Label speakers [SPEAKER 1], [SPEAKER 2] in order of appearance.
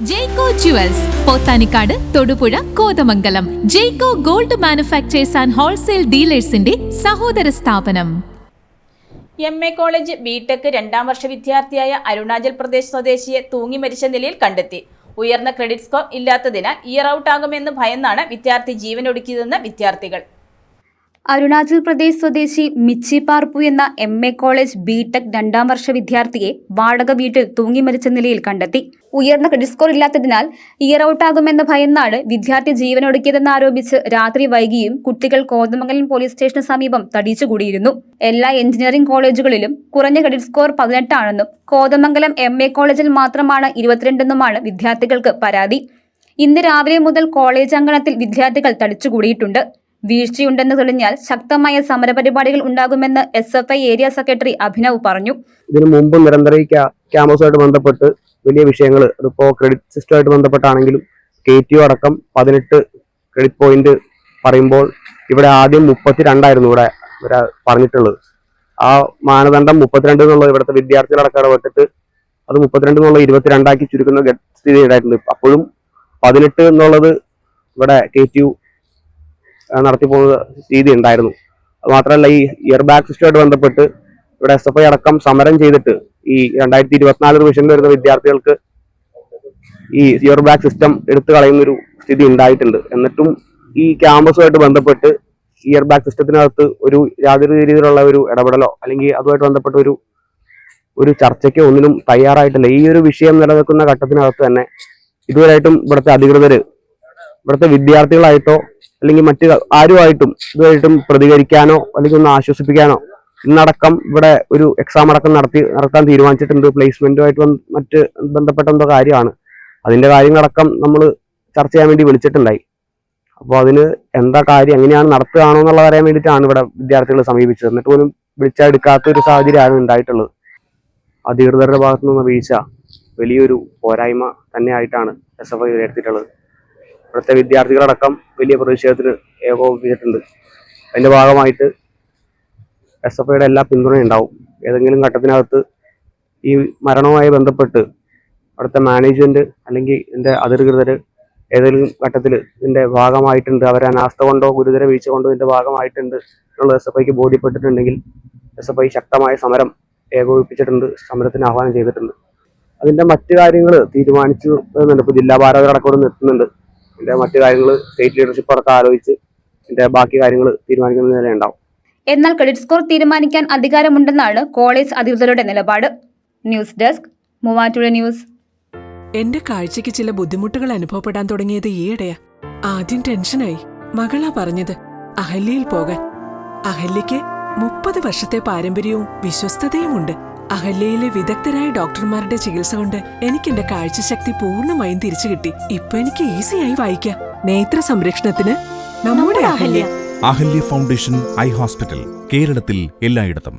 [SPEAKER 1] Jaico jewels Pothanikkad, Thodupuzha, Kothamangalam. Jaico gold manufacturers and wholesale ഡീലേഴ്സിന്റെ സഹോദര സ്ഥാപനം.
[SPEAKER 2] എം.എ. കോളേജ് ബി.ടെക് 2ാം വർഷ വിദ്യാർത്ഥിയായ അരുണാചൽ പ്രദേശ് സ്വദേശിയെ തൂങ്ങി മരിച്ച നിലയിൽ കണ്ടെത്തി. ഉയർന്ന ക്രെഡിറ്റ് സ്കോർ ഇല്ലാത്തതിനാൽ ഇയർ ഔട്ട് ആകുമെന്ന് ഭയന്നാണ് വിദ്യാർത്ഥി ജീവനൊടുക്കിയതെന്ന് വിദ്യാർത്ഥികൾ.
[SPEAKER 3] അരുണാചൽ പ്രദേശ് സ്വദേശി മിച്ചി പാർപ്പു എന്ന എം.എ. കോളേജ് ബി.ടെക് 2ാം വർഷ വിദ്യാർത്ഥിയെ വാടക വീട്ടിൽ തൂങ്ങി മരിച്ച നിലയിൽ കണ്ടെത്തി. ഉയർന്ന ക്രെഡിറ്റ് സ്കോർ ഇല്ലാത്തതിനാൽ ഇയർ ഔട്ട് ആകുമെന്ന് ഭയന്നാണ് വിദ്യാർത്ഥി ജീവനൊടുക്കിയതെന്നാരോപിച്ച് രാത്രി വൈകിയും കുട്ടികൾ കോതമംഗലം പോലീസ് സ്റ്റേഷന് സമീപം തടിച്ചുകൂടിയിരുന്നു. എല്ലാ എഞ്ചിനീയറിംഗ് കോളേജുകളിലും കുറഞ്ഞ ക്രെഡിറ്റ് സ്കോർ 18 ആണെന്നും കോതമംഗലം എം.എ. കോളേജിൽ മാത്രമാണ് 22 എന്നുമാണ് വിദ്യാർത്ഥികൾക്ക് പരാതി. ഇന്ന് രാവിലെ മുതൽ കോളേജ് അങ്കണത്തിൽ വിദ്യാർത്ഥികൾ തടിച്ചുകൂടിയിട്ടുണ്ട്. വീഴ്ചയുണ്ടെന്ന് തെളിഞ്ഞാൽ ശക്തമായ സമരപരിപാടികൾ ഉണ്ടാകുമെന്ന് SFI ഏരിയ സെക്രട്ടറി അഭിനവ് പറഞ്ഞു.
[SPEAKER 4] ഇതിനു മുമ്പ് നിരന്തരം ക്യാമ്പസുമായിട്ട് ബന്ധപ്പെട്ട് വലിയ വിഷയങ്ങൾ, അതിപ്പോൾ ക്രെഡിറ്റ് സിസ്റ്റമായിട്ട് ബന്ധപ്പെട്ടാണെങ്കിലും KTU അടക്കം 18 ക്രെഡിറ്റ് പോയിന്റ് പറയുമ്പോൾ ഇവിടെ ആദ്യം 32 ഇവിടെ പറഞ്ഞിട്ടുള്ളത്. ആ മാനദണ്ഡം 32 എന്നുള്ളത് ഇവിടുത്തെ വിദ്യാർത്ഥികളടക്കം ഇടപെട്ടിട്ട് അത് 32 എന്നുള്ള 22 ചുരുക്കുന്ന സ്ഥിതി ഉണ്ടായിട്ടുണ്ട്. അപ്പോഴും 18 എന്നുള്ളത് ഇവിടെ KTU നടത്തിപ്പോകുന്ന രീതി ഉണ്ടായിരുന്നു. അത് മാത്രമല്ല, ഈ ഇയർ ബാഗ് സിസ്റ്റമായിട്ട് ബന്ധപ്പെട്ട് ഇവിടെ SFI അടക്കം സമരം ചെയ്തിട്ട് ഈ 2024 റിവിഷനിൽ വരുന്ന വിദ്യാർത്ഥികൾക്ക് ഈ ഇയർ ബാഗ് സിസ്റ്റം എടുത്തു കളയുന്നൊരു സ്ഥിതി ഉണ്ടായിട്ടുണ്ട്. എന്നിട്ടും ഈ ക്യാമ്പസുമായിട്ട് ബന്ധപ്പെട്ട് ഇയർ ബാഗ് സിസ്റ്റത്തിനകത്ത് യാതൊരു രീതിയിലുള്ള ഒരു ഇടപെടലോ അല്ലെങ്കിൽ അതുമായിട്ട് ബന്ധപ്പെട്ട ഒരു ചർച്ചയ്ക്കോ ഒന്നിനും തയ്യാറായിട്ടില്ല. ഈ ഒരു വിഷയം നിലനിൽക്കുന്ന ഘട്ടത്തിനകത്ത് തന്നെ ഇതുവരെയായിട്ടും ഇവിടുത്തെ അധികൃതര് ഇവിടുത്തെ വിദ്യാർത്ഥികളായിട്ടോ അല്ലെങ്കിൽ മറ്റ് ആരുമായിട്ടും ഇതുമായിട്ടും പ്രതികരിക്കാനോ അല്ലെങ്കിൽ ഒന്ന് ആശ്വസിപ്പിക്കാനോ, ഇന്നടക്കം ഇവിടെ ഒരു എക്സാം അടക്കം നടത്താൻ തീരുമാനിച്ചിട്ടുണ്ട്. പ്ലേസ്മെന്റുമായിട്ട് മറ്റ് ബന്ധപ്പെട്ട എന്തോ കാര്യമാണ്. അതിന്റെ കാര്യങ്ങളടക്കം നമ്മൾ ചർച്ച ചെയ്യാൻ വേണ്ടി വിളിച്ചിട്ടുണ്ടായി. അപ്പോൾ അതിന് എന്താ കാര്യം, എങ്ങനെയാണ് നടത്തുകയാണോ എന്നുള്ളത് അറിയാൻ വേണ്ടിയിട്ടാണ് ഇവിടെ വിദ്യാർത്ഥികൾ സമീപിച്ചത്. എന്നിട്ട് പോലും വിളിച്ചെടുക്കാത്ത ഒരു സാഹചര്യമാണ് ഉണ്ടായിട്ടുള്ളത്. അധികൃതരുടെ ഭാഗത്തു നിന്ന് വീഴ്ച വലിയൊരു പോരായ്മ തന്നെയായിട്ടാണ് SFI വിലയിരുത്തിയിട്ടുള്ളത്. ഇവിടുത്തെ വിദ്യാർത്ഥികളടക്കം വലിയ പ്രതിഷേധത്തിന് ഏകോപിപ്പിച്ചിട്ടുണ്ട്. അതിന്റെ ഭാഗമായിട്ട് SFIയുടെ എല്ലാ പിന്തുണയും ഉണ്ടാവും. ഏതെങ്കിലും ഘട്ടത്തിനകത്ത് ഈ മരണവുമായി ബന്ധപ്പെട്ട് അവിടുത്തെ മാനേജ്മെന്റ് അല്ലെങ്കിൽ ഇതിന്റെ അധികൃതർ ഏതെങ്കിലും ഘട്ടത്തിൽ ഇതിന്റെ ഭാഗമായിട്ടുണ്ട്, അവരെ അനാസ്ഥ കൊണ്ടോ ഗുരുതര വീഴ്ച കൊണ്ടോ ഇതിന്റെ ഭാഗമായിട്ടുണ്ട് എന്നുള്ളത് SFIക്ക് ബോധ്യപ്പെട്ടിട്ടുണ്ടെങ്കിൽ SFI ശക്തമായ സമരം ഏകോപിപ്പിച്ചിട്ടുണ്ട്, സമരത്തിന് ആഹ്വാനം ചെയ്തിട്ടുണ്ട്. അതിന്റെ മറ്റു കാര്യങ്ങൾ തീരുമാനിച്ചു വരുന്നുണ്ട്. ഇപ്പോൾ ജില്ലാ ഭാരവാഹികളടക്കം എത്തുന്നുണ്ട്. ഇതിന്റെ മറ്റു കാര്യങ്ങൾ സ്റ്റേറ്റ് ലീഡർഷിപ്പ് അടക്കം ആലോചിച്ച് ഇതിന്റെ ബാക്കി കാര്യങ്ങൾ തീരുമാനിക്കുന്ന നില ഉണ്ടാവും.
[SPEAKER 3] എന്നാൽ ക്രെഡിറ്റ് സ്കോർ തീരുമാനിക്കാൻ അധികാരമുണ്ടെന്നാണ് കോളേജ് അധികൃതരുടെ നിലപാട്. News desk, Muvattupuzha news.
[SPEAKER 5] എന്റെ കാഴ്ചയ്ക്ക് ചില ബുദ്ധിമുട്ടുകൾ അനുഭവപ്പെടാൻ തുടങ്ങിയത് ഈയിടെയാ. ആദ്യം ടെൻഷനായി. മകളാ പറഞ്ഞത് അഹല്യയിൽ പോകാൻ. അഹല്യയ്ക്ക് 30 വർഷത്തെ പാരമ്പര്യവും വിശ്വസ്തതയുമുണ്ട്. അഹല്യയിലെ വിദഗ്ധരായ ഡോക്ടർമാരുടെ ചികിത്സ കൊണ്ട് എനിക്ക് എന്റെ കാഴ്ചശക്തി പൂർണ്ണമായും തിരിച്ചു കിട്ടി. ഇപ്പൊ എനിക്ക് ഈസിയായി വായിക്കാം. നേത്ര സംരക്ഷണത്തിന് നമ്മുടെ Ahalya.
[SPEAKER 6] Ahalya foundation eye hospital, കേരളത്തിൽ എല്ലായിടത്തും.